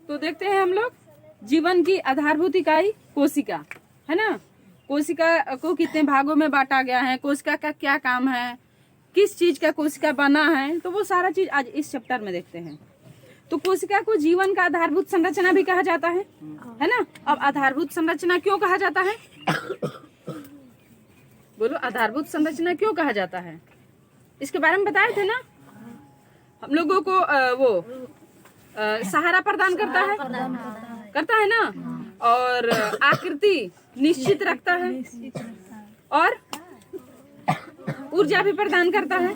तो देखते हैं हम लोग जीवन की आधारभूत इकाई कोशिका है ना। कोशिका को कितने भागों में बांटा गया है, कोशिका का क्या काम है, किस चीज का कोशिका बना है, तो वो सारा चीज आज इस चैप्टर में देखते हैं। तो कोशिका को जीवन का आधारभूत संरचना भी कहा जाता है ना। अब आधारभूत संरचना क्यों कहा जाता है, बोलो आधारभूत संरचना क्यों कहा जाता है, इसके बारे में बताए थे ना। हम लोगों को सहारा प्रदान करता है ना, और आकृति निश्चित रखता है और ऊर्जा भी प्रदान करता है।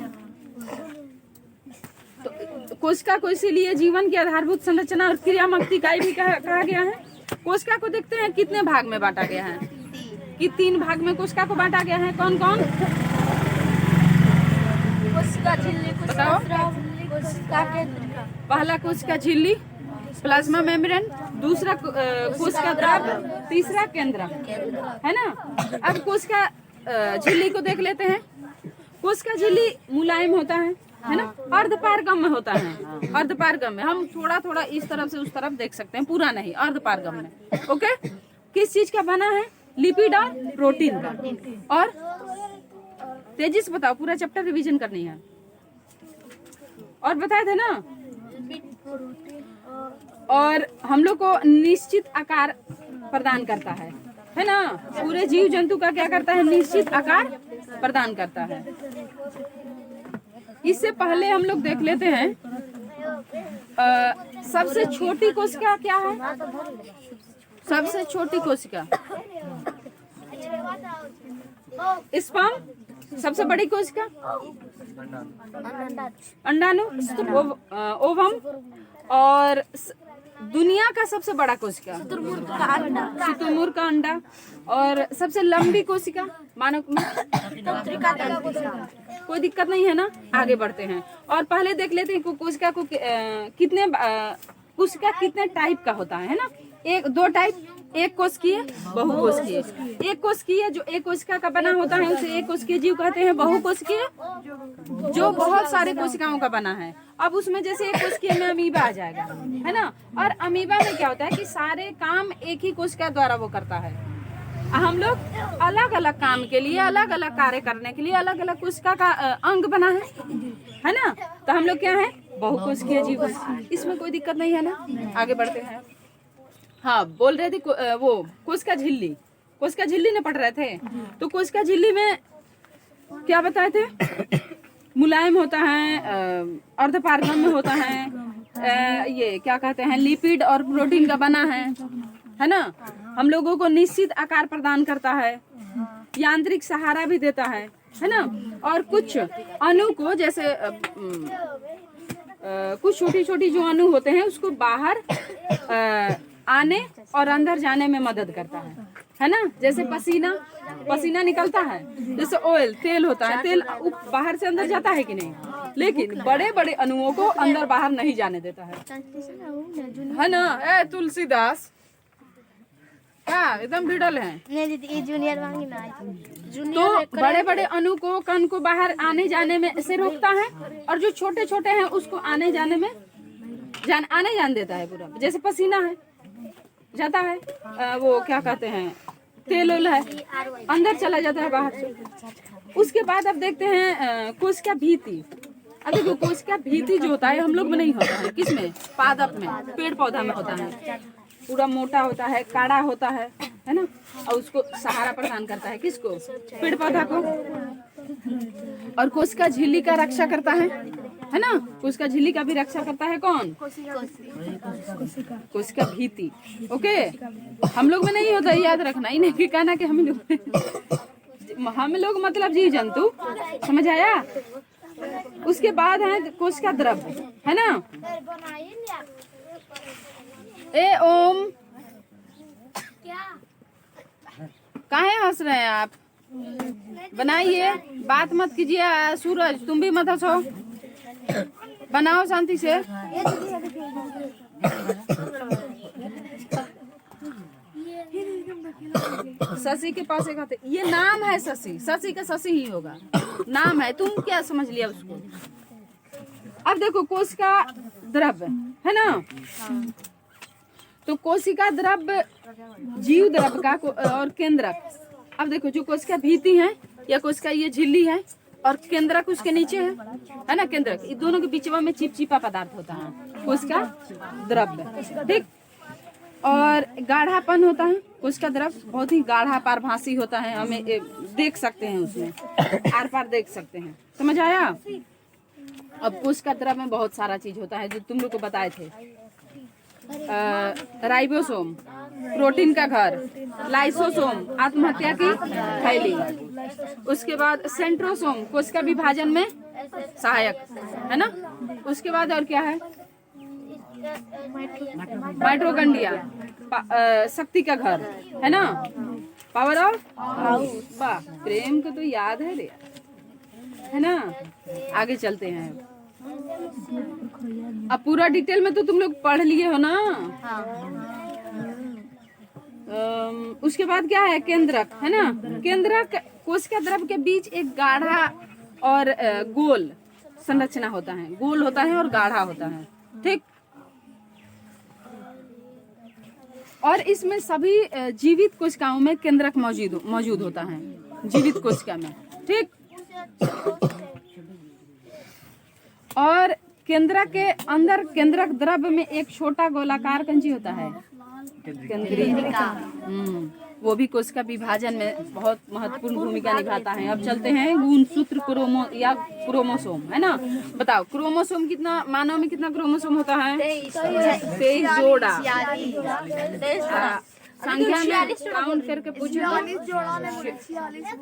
तो कोशिका को इसीलिए जीवन की आधारभूत संरचना और क्रियात्मक इकाई भी कहा गया है। कोशिका को देखते हैं कितने भाग में बांटा गया है, कि 3 भाग में कोशिका को बांटा गया है। कौन कौन? कोशिका झिल्ली, कोशिका केंद्रिका। पहला कोशिका झिल्ली प्लाज्मा मेम्ब्रेन, दूसरा कोशिका द्रव, तीसरा केंद्रक है ना। अब कोशिका झिल्ली को देख लेते हैं। कोशिका झिल्ली मुलायम होता है ना, अर्धपारगम्य होता है। अर्धपारगम्य हम थोड़ा थोड़ा इस तरफ से उस तरफ देख सकते हैं, पूरा नहीं, अर्धपारगम्य। ओके, किस चीज का बना है? लिपिड और प्रोटीन का। और तेजी से बताओ, पूरा चैप्टर रिवीजन करनी है। और बताए थे ना। और हम लोग को निश्चित आकार प्रदान करता है ना। पूरे जीव जंतु का क्या करता है? निश्चित आकार प्रदान करता है। इससे पहले हम लोग देख लेते हैं सबसे छोटी कोशिका क्या है? सबसे छोटी कोशिका स्पर्म। सबसे बड़ी कोशिका अंडाणु, ओवम। और दुनिया का सबसे बड़ा कोशिका शुतुरमुर्ग का अंडा। और सबसे लंबी कोशिका मानव में कोई दिक्कत नहीं है ना। आगे बढ़ते हैं और पहले देख लेते हैं कोशिका को कोशिका कितने टाइप का होता है ना। 2 टाइप, एक कोशिकीय, बहुकोशिकीय। एक कोशिकीय जो एक कोशिका का बना होता है उसे एक कोशिकीय जीव कहते हैं। बहुकोशिकीय जो बहुत सारे कोशिकाओं का बना है। अब उसमें जैसे एक कोशिकीय में अमीबा आ जाएगा है ना। और अमीबा में क्या होता है कि सारे काम एक ही कोशिका द्वारा वो करता है। हम लोग अलग अलग काम के लिए, अलग अलग कार्य करने के लिए अलग अलग कोशिका का अंग बना है ना। तो हम लोग क्या है? बहुकोशिकीय जीव। इसमें कोई दिक्कत नहीं है ना। आगे बढ़ते हैं। हाँ, बोल रहे थे वो कोशिका झिल्ली। कोशिका झिल्ली ने पढ़ रहे थे। तो कोशिका झिल्ली में क्या बताए थे? मुलायम होता है, अर्धपारगम्य होता है, ये क्या कहते हैं, लिपिड और प्रोटीन का बना है ना। हम लोगों को निश्चित आकार प्रदान करता है, यांत्रिक सहारा भी देता है ना। और कुछ अणु को जैसे कुछ छोटी छोटी जो अणु होते हैं उसको बाहर आने और अंदर जाने में मदद करता है ना। जैसे पसीना निकलता है, जैसे ऑयल, तेल होता है, तेल बाहर से अंदर जाता है कि नहीं, लेकिन बड़े बड़े अणुओं को अंदर बाहर नहीं जाने देता है ना। ए तुलसीदास क्या एकदम भिड़ल है। तो बड़े बड़े अणु को, कण को बाहर आने जाने में से रोकता है, और जो छोटे छोटे हैं उसको आने जाने में आने जाने देता है पूरा। जैसे पसीना है, जाता है, वो क्या कहते हैं, तेल ओल है, अंदर चला जाता है बाहर से। उसके बाद अब देखते हैं कोशिका भीति। अब देखो कोशिका भीति जो होता है हम लोग में नहीं होता है। किसमें? पादप में, पेड़ पौधा में होता है। पूरा मोटा होता है, काड़ा होता है ना। और उसको सहारा प्रदान करता है, किसको? पेड़ पौधा को। और कोशिका झिल्ली का रक्षा करता है ना। कोशिका झिल्ली का भी रक्षा करता है कौन? कोशिका भीति। ओके, हम लोग में नहीं होता, याद रखना। इन्हें की कहना कि हम लोग मतलब जीव जंतु, समझ आया। उसके बाद है कोशिका द्रव है ना। ए ओम, काहे हंस रहे हैं आप? बनाइए, बात मत कीजिए। सूरज तुम भी मत हंसो, बनाओ शांति से। शशि के पास एक ये नाम है शशि, शशि का शशि ही होगा, नाम है। तुम क्या समझ लिया उसको? अब देखो कोशिका द्रव्य है ना। तो कोशिका द्रव्य जीव द्रव्य का और केंद्रक। अब देखो जो कोशिका भीति है या कोशिका ये झिल्ली है और केंद्रक उसके नीचे है ना, केंद्रक, इन दोनों के बीच में चिपचिपा पदार्थ होता है कोशिका द्रव्य, ठीक। और गाढ़ापन होता है कोशिका द्रव्य, बहुत ही गाढ़ा पारभासी होता है, हमें देख सकते हैं उसमें आर पार देख सकते हैं, समझ आया। अब कोशिका द्रव्य में बहुत सारा चीज होता है जो तुम लोग को बताए थे। राइबोसोम प्रोटीन का घर, लाइसोसोम आत्महत्या की थैली, उसके बाद सेंट्रोसोम कोशिका विभाजन में सहायक है ना, उसके बाद और क्या है, माइटोकॉन्ड्रिया शक्ति का घर है ना, पावर ऑफ हाउस। वाह, प्रेम को तो याद है रे, है ना। आगे चलते हैं, अब पूरा डिटेल में तो तुम लोग पढ़ लिए हो ना। उसके बाद क्या है, केंद्रक है ना। केंद्रक कोशिका द्रव्य के बीच एक गाढ़ा और गोल संरचना होता है, गोल होता है और गाढ़ा होता है, ठीक। और इसमें सभी जीवित कोशिकाओं में केंद्रक मौजूद होता है, जीवित कोशिका में, ठीक। और केंद्रक के अंदर केंद्रक द्रव्य में एक छोटा गोलाकार कंजी होता है, केंद्रीय, वो भी कोशिका विभाजन में बहुत महत्वपूर्ण भूमिका निभाता है। अब चलते हैं गुणसूत्र क्रोमोसोम है ना। बताओ क्रोमोसोम कितना, मानव में कितना क्रोमोसोम होता है? 23 जोड़ा। संख्या में काउंट करके पूछो,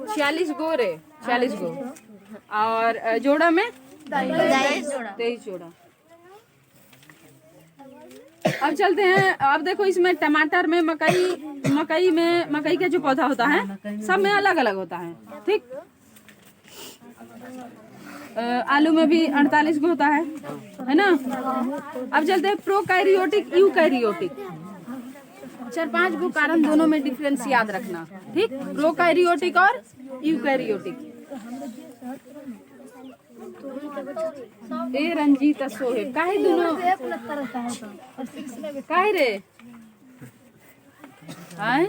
46 गो रे, 46 गो। और जोड़ा में 23 जोड़ा। अब चलते हैं, अब देखो इसमें टमाटर में, मकई का जो पौधा होता है सब में अलग अलग होता है, ठीक। आलू में भी 48 गो होता है ना। अब चलते हैं प्रोकैरियोटिक यूकैरियोटिक, 4-5 गो कारण दोनों में डिफरेंस याद रखना, ठीक। प्रोकैरियोटिक और यूकैरियोटिक। ए रंजीत सोहेब काहे दोनों काहे रे आए,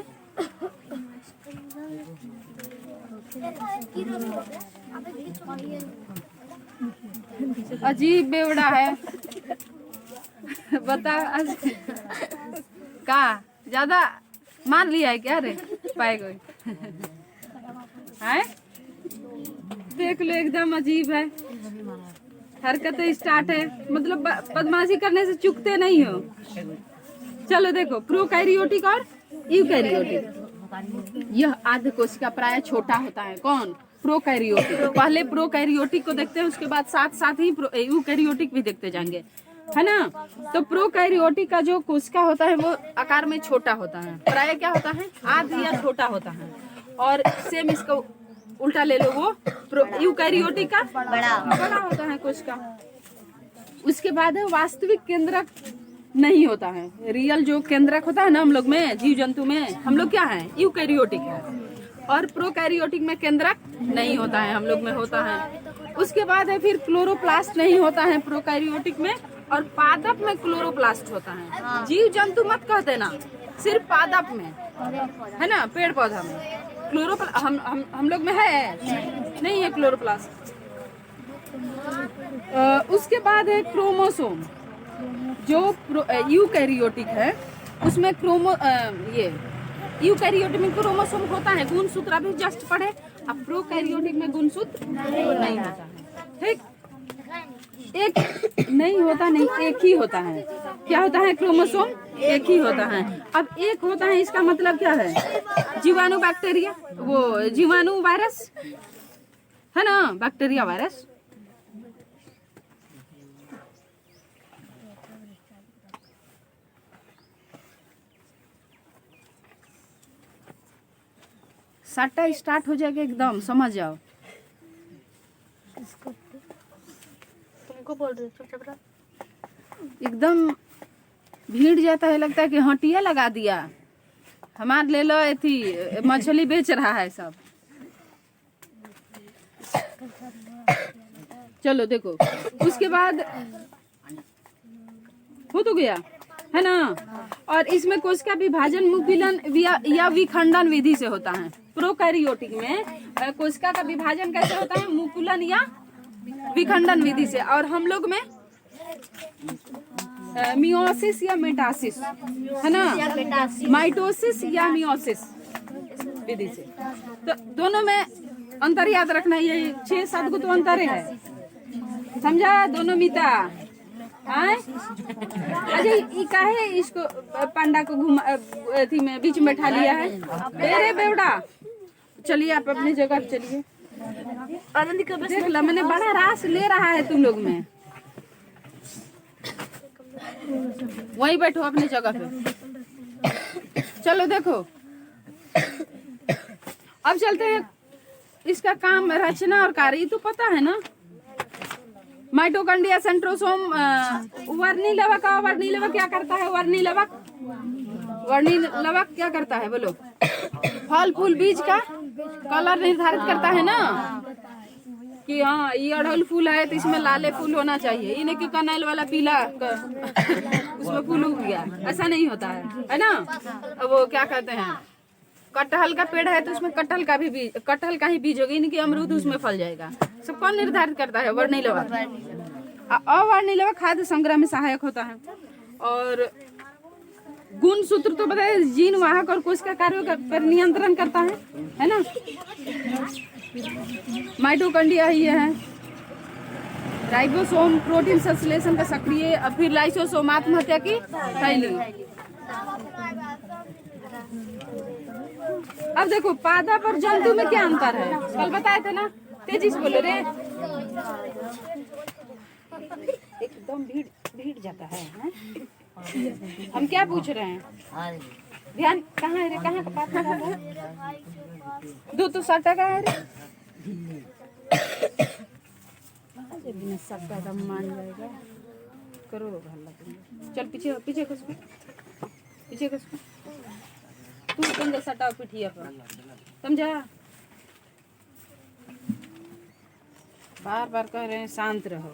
अजीब बेवड़ा है। बता का ज्यादा मान लिया है क्या रे, पाए गए हैं, देख लो एकदम अजीब है, हरकतें स्टार्ट है, मतलब बदमाशी करने से चूकते नहीं हो। चलो देखो प्रोकैरियोटिक और यूकैरियोटिक। यह आद्य कोशिका प्राय छोटा होता है, कौन? प्रोकैरियोटिक। पहले प्रोकैरियोटिक को देखते हैं, उसके बाद साथ साथ ही यूकैरियोटिक भी देखते जाएंगे, है ना। तो प्रोकैरियोटिक का जो कोशिका होता है वो आकार में छोटा होता है, प्राय क्या होता है, आद्य या छोटा होता है। और सेम इसको उल्टा ले लो, वो यूकैरियोटिक का बड़ा होता है कोशिका। उसके बाद वास्तविक केंद्रक नहीं होता है, रियल जो केंद्रक होता है ना हम लोग में, जीव जंतु में, हम लोग क्या है, यूकैरियोटिक है। और प्रोकैरियोटिक में केंद्रक नहीं होता है, हम लोग में होता है। उसके बाद है फिर क्लोरोप्लास्ट नहीं होता है प्रोकैरियोटिक में, और पादप में क्लोरोप्लास्ट होता है। जीव जंतु मत कहते ना, सिर्फ पादप में, है ना, पेड़ पौधा में क्लोरोप्लास्ट हम लोग में है नहीं है क्लोरोप्लास्ट। उसके बाद है क्रोमोसोम, जो यूकैरियोटिक है उसमें ये यूकैरियोटिक में क्रोमोसोम होता है, गुणसूत्र अभी जस्ट पढ़े। अब प्रोकैरियोटिक में गुणसूत्र नहीं होता है, ठीक। एक नहीं होता, नहीं एक ही होता है। क्या होता है, क्रोमोसोम एक ही होता है। अब एक होता है इसका मतलब क्या है, जीवाणु बैक्टीरिया, वो जीवाणु वायरस है ना, बैक्टीरिया वायरस। सट्टा स्टार्ट हो जाएगा एकदम, समझ जाओ। तुमको बोल रहे हो, एकदम भीड़ जाता है, लगता है कि हटिया लगा दिया। हमार ले लो थी मछली बेच रहा है सब। चलो देखो, उसके बाद हो तो गया है ना। और इसमें कोशिका विभाजन मुकुलन या विखंडन विधि से होता है। प्रोकैरियोटिक में कोशिका का विभाजन कैसे होता है? मुकुलन या विखंडन विधि से। और हम लोग में मियोसिस या मेटासिस, है ना, माइटोसिस या मियोसिस विधि से। तो दोनों में अंतर याद रखना, ये 6-7 को तो अंतर है, समझा? दोनों मिता अजय ई काहे इसको पांडा को घुमा अथी में बीच में बैठा लिया है? अरे बेवड़ा, चलिए आप अपनी जगह पे चलिए। देख ला, मैंने बड़ा रास ले रहा है तुम लोग में। वहीं बैठो अपनी जगह पे। चलो देखो, अब चलते हैं इसका काम, रचना और कार्य तो पता है ना। Mitochondria, centrosome, वर्णिलवक। वर्णिलवक क्या करता है? वर्णिलवक क्या करता है बोलो? फल फूल बीज का कलर निर्धारित करता है ना, कि हाँ ये अड़हुल फूल है तो इसमें लाले फूल होना चाहिए, ये नहीं कि कनैल वाला पीला उसमें फूल उग गया, ऐसा नहीं होता है ना। वो क्या कहते हैं, कटहल का पेड़ है तो उसमें कटहल का ही बीज होगी, नहीं कि अमरूद उसमें फल जाएगा। सब कौन निर्धारित करता है? वर्णिलवक। अवर्णिलवक खाद्य संग्रह में सहायक होता है। और गुण सूत्र तो बताए, जीन वाहक और कोशिका कार्यों पर नियंत्रण करता है ना। माइटोकॉन्ड्रिया ये है, राइबोसोम प्रोटीन संश्लेषण का सक्रिय, फिर लाइसोसोम आत्महत्या की शैली। अब देखो पादप और जंतु में क्या अंतर है, कल बताए थे ना, तेजी से बोलो रे। एकदम भीड़ जाता है। हम क्या पूछ रहे हैं? ध्यान कहाँ है रे? कहाँ का पाठ पढ़ा है? 2 तो 60 का है रे। बिना सट्टा का मान जाएगा, करो भला। चल पीछे पीछे खसको, पीछे खसको। तू पंजा सटा पिठिया पर, समझा? बार बार कह रहे हैं शांत रहो।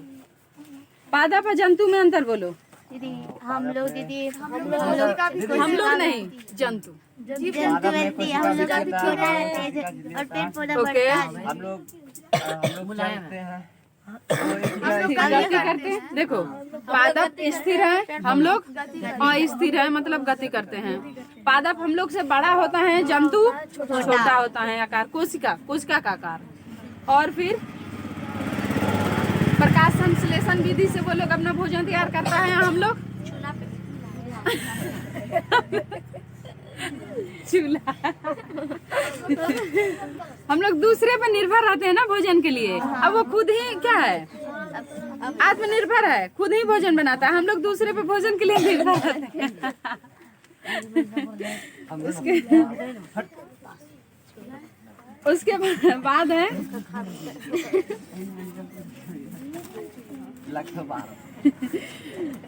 पादप और जंतु में अंतर बोलो। दीदी हम लोग नहीं, जंतु। जंतु रहती है, हम लोग छोटा रहते हैं और पेड़ पौधा बढ़ता है। हम लोग चलते हैं, गति करते हैं। देखो पादप स्थिर है, हम लोग अस्थिर है, मतलब गति करते हैं। पादप हम लोग से बड़ा होता है, जंतु छोटा होता है आकार, कोशिका का आकार। और फिर प्रकाश संश्लेषण विधि से वो लोग अपना भोजन तैयार करता है। हम लोग चूल्हा हम लोग दूसरे पर निर्भर रहते हैं ना भोजन के लिए। अब वो खुद ही क्या है, आत्मनिर्भर है, खुद ही भोजन बनाता है। हम लोग दूसरे पे भोजन के लिए निर्भर रहते हैं। उसके बाद है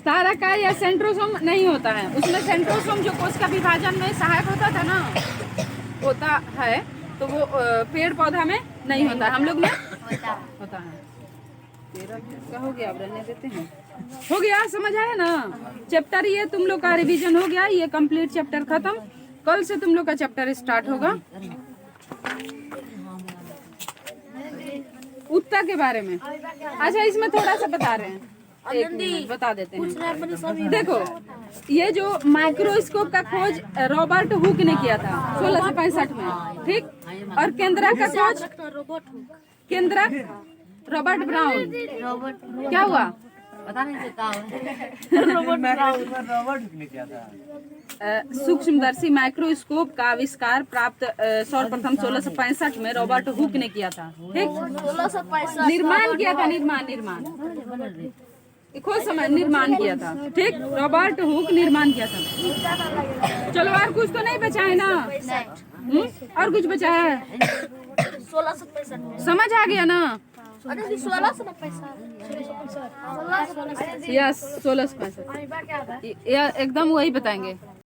तारकाय या सेंट्रोसोम नहीं होता है। उसमें सेंट्रोसोम जो कोशिका विभाजन में सहायक होता है, तो वो पेड़ पौधा में नहीं होता, हम लोग में होता है। तेरा का हो गया, अब रहने देते हैं। हो गया, समझ आया ना? चैप्टर ये तुम लोग का रिवीजन हो गया, ये कंप्लीट चैप्टर खत्म। कल से तुम लोग का चैप्टर स्टार्ट होगा उत्ता के बारे में। अच्छा, इसमेमें थोड़ा सा बता रहे हैं, एक मिनट बता देते हैं। देखो ये जो माइक्रोस्कोप का खोज रॉबर्ट हुक ने किया था 1665 में, ठीक। और केंद्रक का खोज रॉबर्ट ब्राउन। क्या हुआ पता नहीं चलता। रॉबर्ट ने किया था। सूक्ष्मदर्शी माइक्रोस्कोप का आविष्कार प्राप्त सर्वप्रथम 1665 में रॉबर्ट हुक ने किया था, ठीक। निर्माण किया था, निर्माण खोज समय निर्माण किया था, ठीक। रॉबर्ट हुक निर्माण किया था। चलो और कुछ तो नहीं बचा है ना? और कुछ बचा है? 1665 समझ आ गया ना? 1665 यस 1665 एकदम वही बताएंगे।